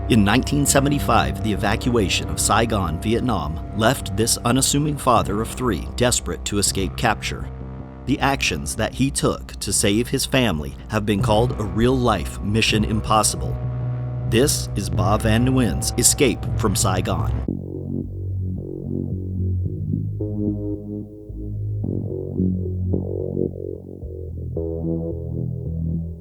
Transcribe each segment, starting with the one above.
In 1975, the evacuation of Saigon, Vietnam, left this unassuming father of three desperate to escape capture. The actions that he took to save his family have been called a real-life mission impossible. This is Ba Van Nguyen's escape from Saigon.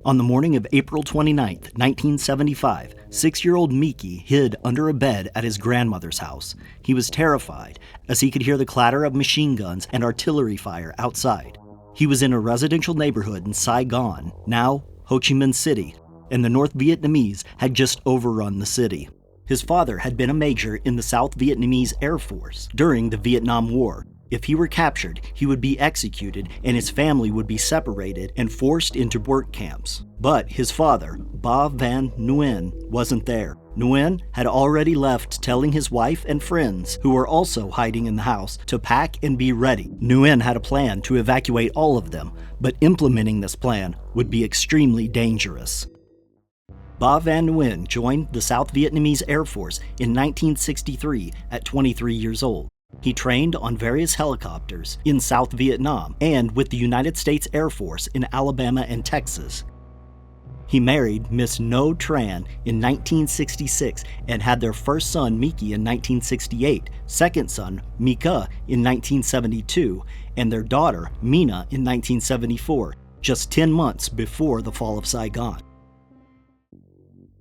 On the morning of April 29, 1975, 6-year-old Mickey hid under a bed at his grandmother's house. He was terrified as he could hear the clatter of machine guns and artillery fire outside. He was in a residential neighborhood in Saigon, now Ho Chi Minh City, and the North Vietnamese had just overrun the city. His father had been a major in the South Vietnamese Air Force during the Vietnam War. If he were captured, he would be executed and his family would be separated and forced into work camps. But his father, Ba Van Nguyen, wasn't there. Nguyen had already left, telling his wife and friends, who were also hiding in the house, to pack and be ready. Nguyen had a plan to evacuate all of them, but implementing this plan would be extremely dangerous. Ba Van Nguyen joined the South Vietnamese Air Force in 1963 at 23 years old. He trained on various helicopters in South Vietnam and with the United States Air Force in Alabama and Texas. He married Miss No Tran in 1966 and had their first son Mickey in 1968, second son Mika in 1972, and their daughter Mina in 1974, just 10 months before the fall of Saigon.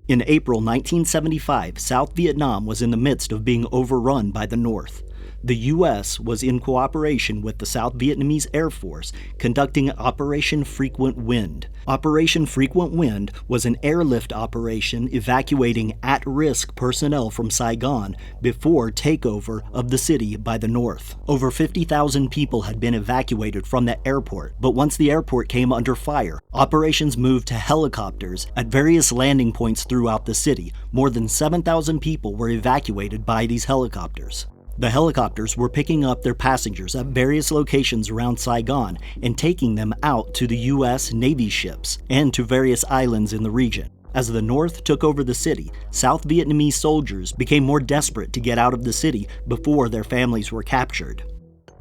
In April 1975, South Vietnam was in the midst of being overrun by the North. The U.S. was in cooperation with the South Vietnamese Air Force conducting Operation Frequent Wind. Operation Frequent Wind was an airlift operation evacuating at-risk personnel from Saigon before takeover of the city by the North. Over 50,000 people had been evacuated from the airport, but once the airport came under fire, operations moved to helicopters at various landing points throughout the city. More than 7,000 people were evacuated by these helicopters. The helicopters were picking up their passengers at various locations around Saigon and taking them out to the U.S. Navy ships and to various islands in the region. As the North took over the city, South Vietnamese soldiers became more desperate to get out of the city before their families were captured.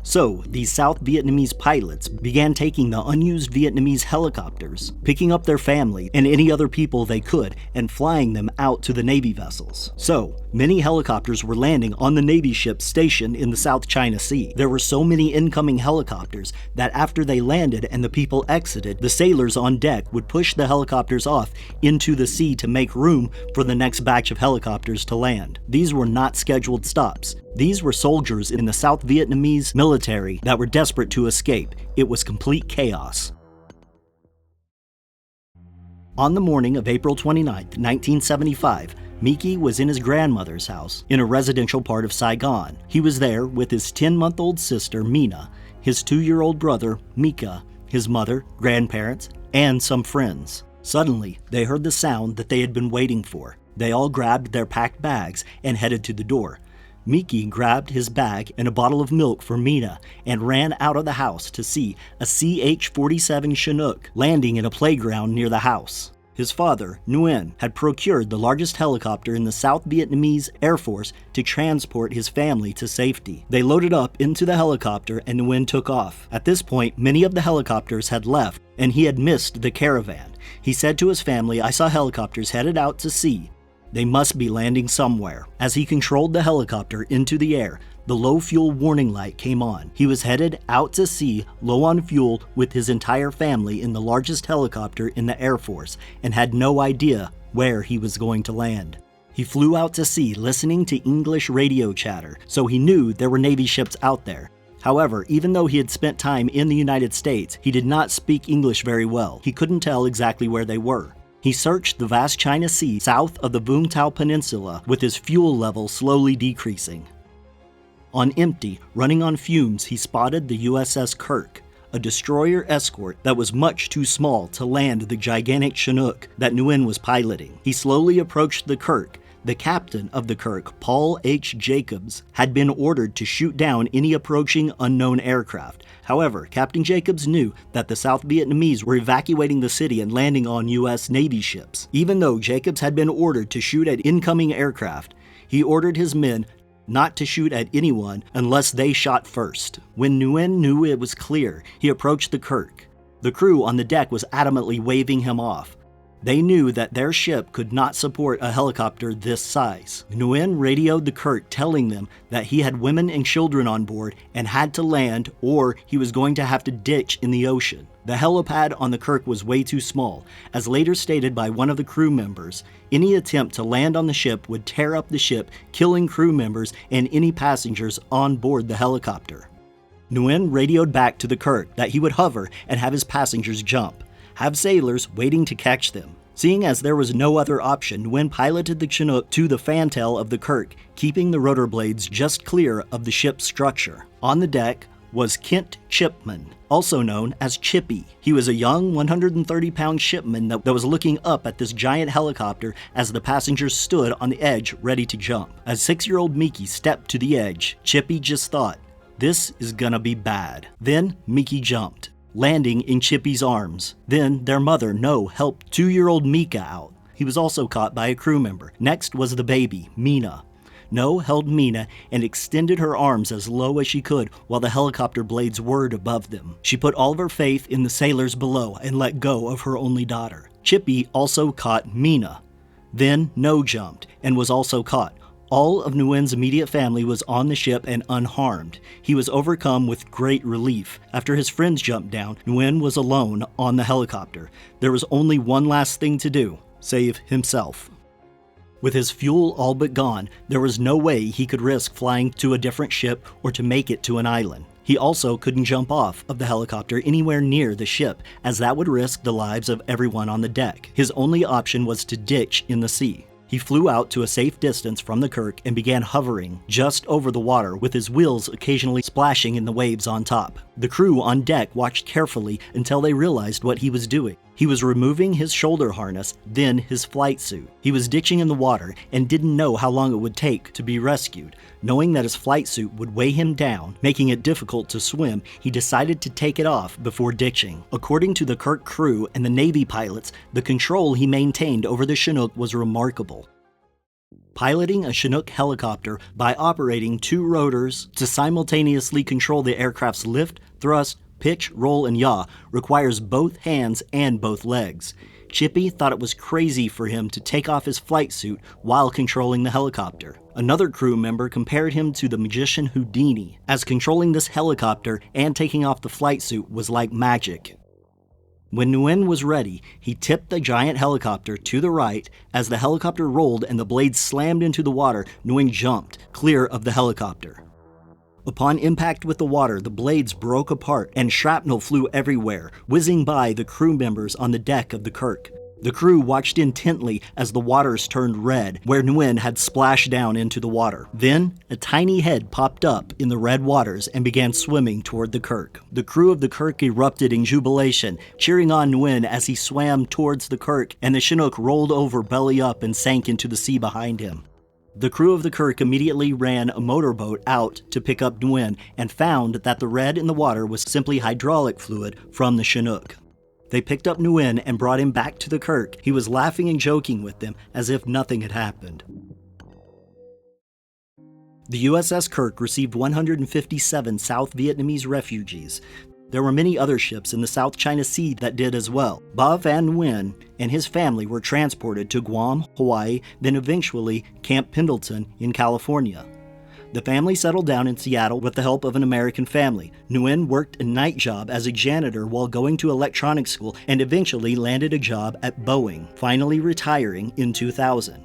So, these South Vietnamese pilots began taking the unused Vietnamese helicopters, picking up their family and any other people they could, and flying them out to the Navy vessels. So, many helicopters were landing on the Navy ships stationed in the South China Sea. There were so many incoming helicopters that after they landed and the people exited, the sailors on deck would push the helicopters off into the sea to make room for the next batch of helicopters to land. These were not scheduled stops. These were soldiers in the South Vietnamese military that were desperate to escape. It was complete chaos. On the morning of April 29, 1975, Mickey was in his grandmother's house in a residential part of Saigon. He was there with his 10-month-old sister, Mina, his 2-year-old brother, Mika, his mother, grandparents, and some friends. Suddenly, they heard the sound that they had been waiting for. They all grabbed their packed bags and headed to the door. Mickey grabbed his bag and a bottle of milk for Mina and ran out of the house to see a CH-47 Chinook landing in a playground near the house. His father, Nguyen, had procured the largest helicopter in the South Vietnamese Air Force to transport his family to safety. They loaded up into the helicopter and Nguyen took off. At this point, many of the helicopters had left and he had missed the caravan. He said to his family, "I saw helicopters headed out to sea. They must be landing somewhere." As he controlled the helicopter into the air, the low fuel warning light came on. He was headed out to sea, low on fuel, with his entire family in the largest helicopter in the Air Force, and had no idea where he was going to land. He flew out to sea, listening to English radio chatter, so he knew there were Navy ships out there. However, even though he had spent time in the United States, he did not speak English very well. He couldn't tell exactly where they were. He searched the vast China Sea south of the Vung Tau Peninsula with his fuel level slowly decreasing. On empty, running on fumes, he spotted the USS Kirk, a destroyer escort that was much too small to land the gigantic Chinook that Nguyen was piloting. He slowly approached the Kirk, The captain of the Kirk, Paul H. Jacobs, had been ordered to shoot down any approaching unknown aircraft. However, Captain Jacobs knew that the South Vietnamese were evacuating the city and landing on U.S. Navy ships. Even though Jacobs had been ordered to shoot at incoming aircraft, he ordered his men not to shoot at anyone unless they shot first. When Nguyen knew it was clear, he approached the Kirk. The crew on the deck was adamantly waving him off. They knew that their ship could not support a helicopter this size. Nguyen radioed the Kirk telling them that he had women and children on board and had to land, or he was going to have to ditch in the ocean. The helipad on the Kirk was way too small. As later stated by one of the crew members, any attempt to land on the ship would tear up the ship, killing crew members and any passengers on board the helicopter. Nguyen radioed back to the Kirk that he would hover and have his passengers jump, have sailors waiting to catch them. Seeing as there was no other option, Nguyen piloted the Chinook to the fantail of the Kirk, keeping the rotor blades just clear of the ship's structure. On the deck was Kent Chipman, also known as Chippy. He was a young 130-pound shipman that was looking up at this giant helicopter as the passengers stood on the edge ready to jump. As 6-year-old Mickey stepped to the edge, Chippy just thought, "This is gonna be bad." Then Mickey jumped, landing in Chippy's arms. Then their mother, No, helped 2-year-old Mika out. He was also caught by a crew member. Next was the baby, Mina. No held Mina and extended her arms as low as she could while the helicopter blades whirred above them. She put all of her faith in the sailors below and let go of her only daughter. Chippy also caught Mina. Then No jumped and was also caught. All of Nguyen's immediate family was on the ship and unharmed. He was overcome with great relief. After his friends jumped down, Nguyen was alone on the helicopter. There was only one last thing to do: save himself. With his fuel all but gone, there was no way he could risk flying to a different ship or to make it to an island. He also couldn't jump off of the helicopter anywhere near the ship, as that would risk the lives of everyone on the deck. His only option was to ditch in the sea. He flew out to a safe distance from the Kirk and began hovering just over the water, with his wheels occasionally splashing in the waves on top. The crew on deck watched carefully until they realized what he was doing. He was removing his shoulder harness, then his flight suit. He was ditching in the water and didn't know how long it would take to be rescued. Knowing that his flight suit would weigh him down, making it difficult to swim, he decided to take it off before ditching. According to the Kirk crew and the Navy pilots, the control he maintained over the Chinook was remarkable. Piloting a Chinook helicopter by operating 2 rotors to simultaneously control the aircraft's lift, thrust, pitch, roll, and yaw requires both hands and both legs. Chippy thought it was crazy for him to take off his flight suit while controlling the helicopter. Another crew member compared him to the magician Houdini, as controlling this helicopter and taking off the flight suit was like magic. When Nguyen was ready, he tipped the giant helicopter to the right. As the helicopter rolled and the blades slammed into the water, Nguyen jumped, clear of the helicopter. Upon impact with the water, the blades broke apart and shrapnel flew everywhere, whizzing by the crew members on the deck of the Kirk. The crew watched intently as the waters turned red, where Nguyen had splashed down into the water. Then, a tiny head popped up in the red waters and began swimming toward the Kirk. The crew of the Kirk erupted in jubilation, cheering on Nguyen as he swam towards the Kirk, and the Chinook rolled over belly up and sank into the sea behind him. The crew of the Kirk immediately ran a motorboat out to pick up Nguyen and found that the red in the water was simply hydraulic fluid from the Chinook. They picked up Nguyen and brought him back to the Kirk. He was laughing and joking with them as if nothing had happened. The USS Kirk received 157 South Vietnamese refugees. There were many other ships in the South China Sea that did as well. Ba Van Nguyen and his family were transported to Guam, Hawaii, then eventually Camp Pendleton in California. The family settled down in Seattle with the help of an American family. Nguyen worked a night job as a janitor while going to electronics school and eventually landed a job at Boeing, finally retiring in 2000.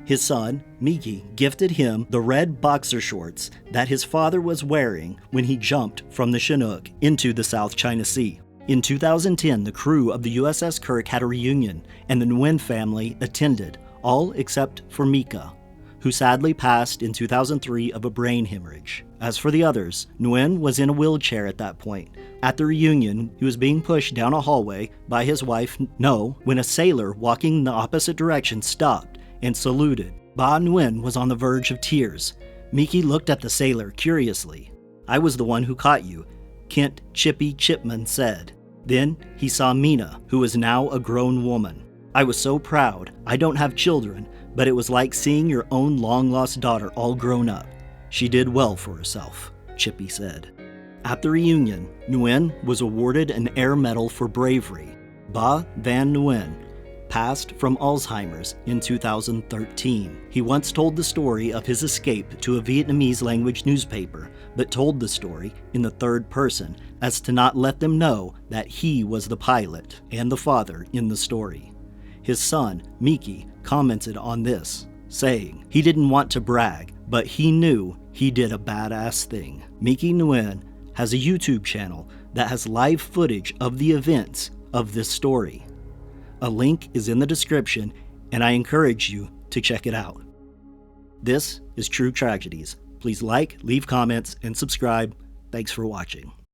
His son, Miki, gifted him the red boxer shorts that his father was wearing when he jumped from the Chinook into the South China Sea. In 2010, the crew of the USS Kirk had a reunion, and the Nguyen family attended, all except for Mika, who sadly passed in 2003 of a brain hemorrhage. As for the others, Nguyen was in a wheelchair at that point. At the reunion, he was being pushed down a hallway by his wife, No, when a sailor walking in the opposite direction stopped and saluted. Ba Nguyen was on the verge of tears. Miki looked at the sailor curiously. "I was the one who caught you," Kent Chippy Chipman said. Then he saw Mina, who was now a grown woman. "I was so proud. I don't have children, but it was like seeing your own long-lost daughter all grown up. She did well for herself," Chippy said. At the reunion, Nguyen was awarded an Air Medal for bravery. Ba Van Nguyen passed from Alzheimer's in 2013. He once told the story of his escape to a Vietnamese language newspaper, but told the story in the third person as to not let them know that he was the pilot and the father in the story. His son, Miki, commented on this, saying he didn't want to brag, but he knew he did a badass thing. Miki Nguyen has a YouTube channel that has live footage of the events of this story. A link is in the description, and I encourage you to check it out. This is True Tragedies. Please like, leave comments, and subscribe. Thanks for watching.